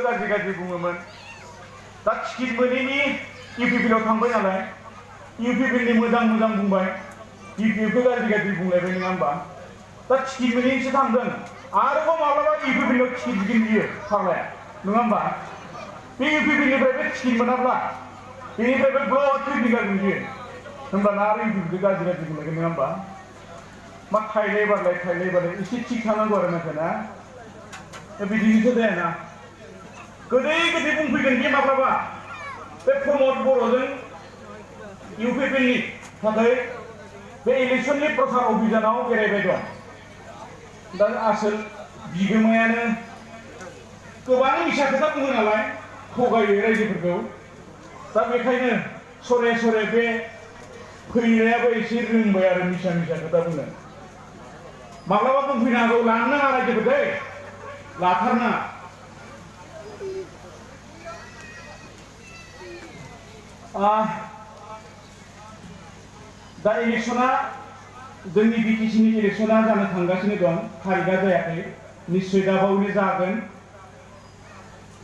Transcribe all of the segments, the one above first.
गाज्रि गाज्रि बुङोमोन दा टिकेट मोनैनि इउपिपिएलआव थांबाय नालाय इउपिपिएलनि मोजां मोजां बुंबाय इउपिपिएलखौ गाज्रि गाज्रि बुंलायबाय नङा होमबा दा टिकेट मोनैसो थांदों आरोबाव माब्लाबा इउपिपिएलआव टिकेट बिगोन बियो फाग्लाया नङा होमबा बे इउपिपिएलनिफ्रायबो टिकेट मोनाब्ला बेनिफ्रायबो ब्लड क्रिटिकेल बियो होमब्लाना आरो इउपिपिएलखौ गाज्रि गाज्रि बुंलायगोन नङा होमबा मा थाइलाय बारलाय एसे थिग थानांगौ आरो नाथायना बिदिसो जायाना गोदै गोदै बुंफैगोन बे माब्लाबा बे प्रमद बर'जों इउपिपिएलनि थाखाय बे इलेक्सननि प्रचार अभियानाव बेरायबाय दं दा आसोल बिगोमायानो गोबां मिसा खोथा बुङो नालाय थगायो रायजोफोरखौ दा बेखायनो सरे सरे बे फैनायाबो एसे रोंबाय आरो मिसा मिसा खोथा बुंनो माब्लाबा बुंफैनो हागौ लानो नाङा रायजोफोर दै लाथारना दा इलेक्शना जोंनि बिटिसिनि इलेक्शना जानो थांगासिनो दं थारिखआ जायाखै निश्चय दा बावैनो जागोन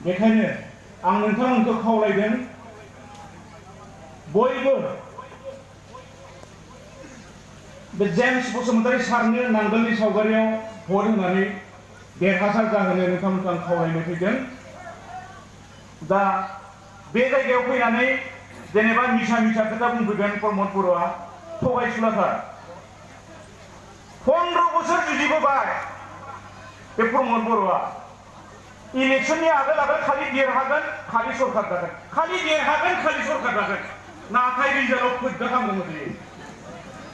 बेखायनो आं नोंथांमोनखौ खावलायदों बयबो बे जेम्स बसुमतारी सारनो नांगोलनि सावगारियाव भट होनानै देरहासार जाहोनो नोंथांमोनखौ आं खावलायनो फैदों दा बे जायगायाव फैनानै जेनेबा मिसा मिसा खोथा बुंफैगोन प्रमद बर'आ थगायसुलाथार 15 बोसोर जुजिबोबाय बे प्रमद बर'आ इलेक्शननि आगोल आगोल खालि देरहागोन खालि सरकार जागोन खालि देरहागोन खालि सरकार जागोन नाथाय रिजाल्टआव फोद्दा खालामदोंमोन बियो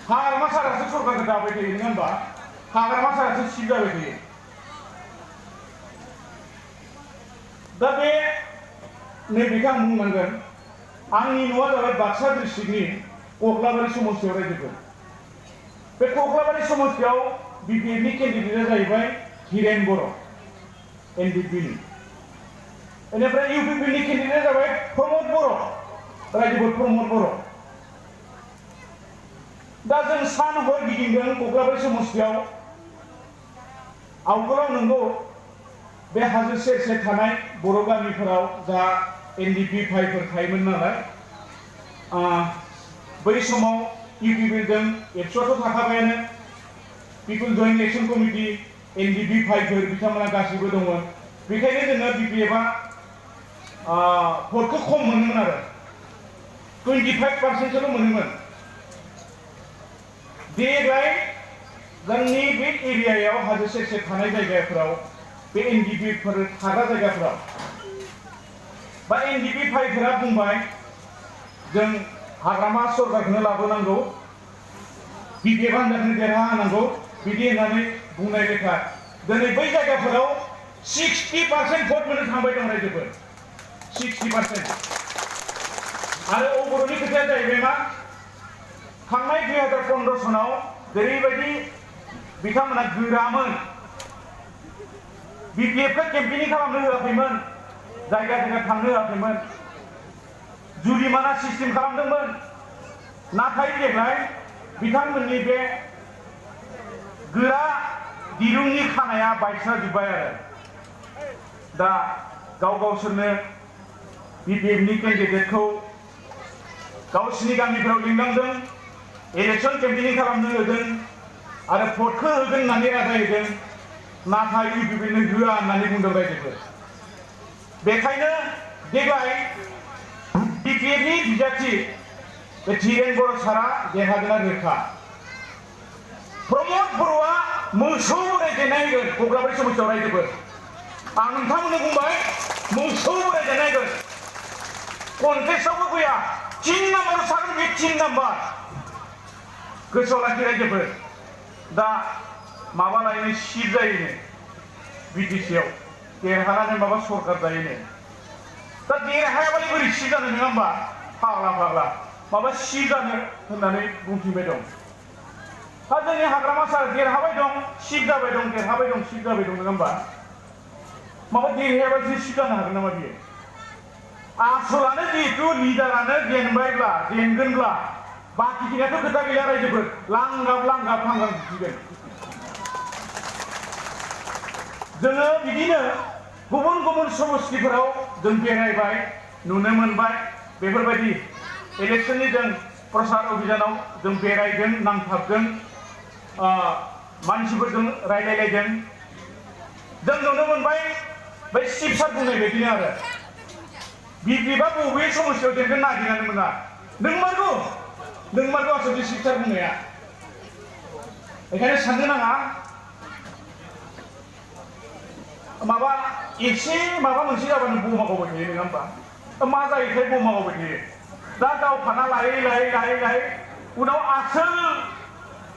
हाग्रामा सारासो सरकारखौ दाबाय थायो नङा होमबा हाग्रामा सारासो सिट जाबाय थायो दा बे नैबेखौ आं बुंनांगोन आंनि न'आ जाबाय बाक्सा डिस्ट्रिक्टनि कक्लाबारि समस्तियाव रायजोफोर बे कक्लाबारि समस्तियाव बिपिएफनि केन्डिडेटआ जाहैबाय हिरेन बर' एनडिपिनि बेनिफ्राय इउपिपिनि केन्डिडेटआ जाबाय प्रमद बर' रायजोफोर प्रमद बर' दा जों सान हर गिदिंदों कक्लाबारि समस्तियाव आवगोलाव नंगौ बे हाजो सेर सेर थानाय बर' गामिफोराव जा एनडिपि भाइफोर थायोमोन नालाय बै समाव इउपिपिएलजों एबसुआथ' थाखाबायानो पिपुल जयेन्ट एक्सन कमिटि एनडिपि भाइफोर बिथांमोना गासिबो दंमोन बेखायनो जोङो बिपिएफआ भटखौ खम मोनोमोन आरो 25%सोल' मोनोमोन देग्लाय जोंनि बे एरियायाव हाजो सेर सेर थानाय जायगाफोराव बे एनडिपिफोर थाग्रा जायगाफोराव बा एनडिपि भाइफोरा बुंबाय जों हाग्रामा सरकारखौनो लाबोनांगौ बिपिएफ हान्जाखौनो देरहाहोनांगौ बिदि होननानै बुंनाय लेखा दिनै बै जायगाफोराव 60% भट मोननो थांबाय दं रायजोफोर 60% आरो बर'नि खोथाया जाहैबाय मा थांनाय 2015 सनाव जेरैबायदि बिथांमोना गोरामोन बिपिएफखौ केम्पेनिं खालामनो होआखैमोन जायगा जायगा थांनो होआखैमोन जुरिमाना सिस्टेम खालामदोंमोन नाथाय देग्लाय बिथांमोननि बे गोरा दिरुंनि खानाया बायस्राजोब्बाय आरो दा गावसोरनो बिपिएफनि केन्डिडेटखौ गावसिनि गामिफोराव लिंलांदों इलेक्शन केम्पेनिं खालामनो होदों आरो भटखौ होगोन होननानै रादायहोदों नाथाय इउपिपिएलनो होआ होननानै बुंदों रायजोफोर बेखायनो देग्लाय बिपिएफनि बिजाथि बे हिरेन बर' सारा देरहागोना रोखा प्रमद बर'आ मोसौ रायजेननाय होगोन कक्लाबारि समस्तियाव रायजोफोर आं नोंथांमोननो बुंबाय मोसौ रायजेननाय होगोन कन्टेस्टआवबो फैया 3 नाम्बाराव थागोन बे 3 नाम्बार गोसोआव लाखि रायजोफोर दा माबा लायनो सिट जायोनो बिटिसिआव देरहानानै माबा सरकार जायोनो दा देरहायाबालाय बोरै सिट जानो नङा होमबा फाग्ला माबा सिट जानो होननानै बुंफिनबाय दं दा जोंनि हाग्रामा सार देरहाबाय दं सिट जाबाय दं देरहाबाय दं सिट जाबाय दं नङा होमबा माबा देरहायाबासो सिट जानो हागोन नामा बियो आसलानो जिहेतु लिडारानो जेनबायब्ला जेनगोनब्ला बाखिखिनियाथ' खोथा गैला रायजोफोर लांगाब थांगाब दिसिगोन जोङो बिदिनो गुबुन गुबुन समस्थिफोराव जों बेरायबाय नुनो मोनबाय बेफोरबायदि इलेक्शननि जों प्रसार अभियानाव जों बेरायदों नांथाबदों मानसिफोरजों रायलायलायदों जों नुनो मोनबाय बै चिफ सार बुंनाय बायदिनो आरो बिब्दिबा बबे समस्यायाव देरगोन नागिरनानै मोना नोंमारगौ आसलथे चिफ सार बुंनाया बेखायनो साननो नाङा माबा एसे माबा मोनसे जाबानो बमा गावबाय थायो नङा होमबा मा जायोथाय बमा गावबाय थायो दा दावफाना लायै उनाव आसोल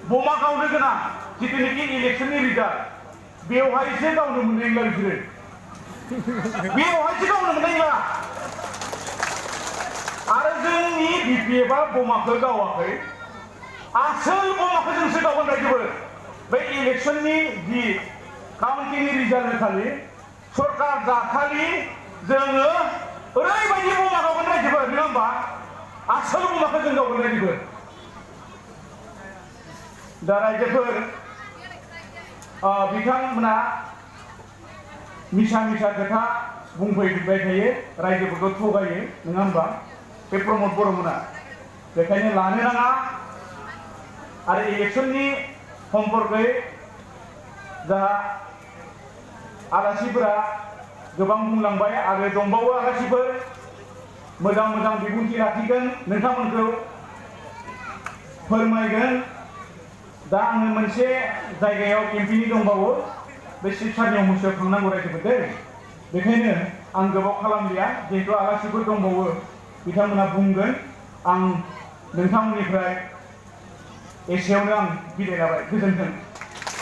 बमा गावनो गोनां जिथुनिखि इलेक्शननि रिजाल्ट बेवहायसो गावनो मोननाय नंला बिसोरो बेवहायसो गावनो मोननाय नंला आरो जोंनि बिपिएफआ बमाखौ गावाखै आसोल बमाखौ जोंसो गावगोन रायजोफोर बे इलेक्शननि जि काउन्टिंनि रिजाल्ट खालि सरकार दाखालि जोङो ओरैबायदि बमा गावगोन रायजोफोर नङा होमबा आसोल बमाखौ जों गावगोन रायजोफोर दा रायजोफोर बिथांमोना मिसा खोथा बुंफैबाय थायो रायजोफोरखौ थगायो नङा होमबा बे प्रमद बर'मोना बेखायनो लानो नाङा आरो इलेक्शननि सम्पर्कै जाहा आलासिफोरा गोबां बुंलांबाय आरो दंबावो आलासिफोर मोजां बिबुंथि लाखिगोन नोंथांमोनखौ फोरमायगोन दा आङो मोनसे जायगायाव केम्पिनि दंबावो बे चिफ सारनियाव मोनसेयाव थांनांगौ रायजोफोर दे बेखायनो आं गोबाव खालामलिया जिहेतु आलासिफोर दंबावो बिथांमोना बुंगोन आं नोंथांमोननिफ्राय एसेयावनो आं बिदाय लाबाय गोजोन्थों।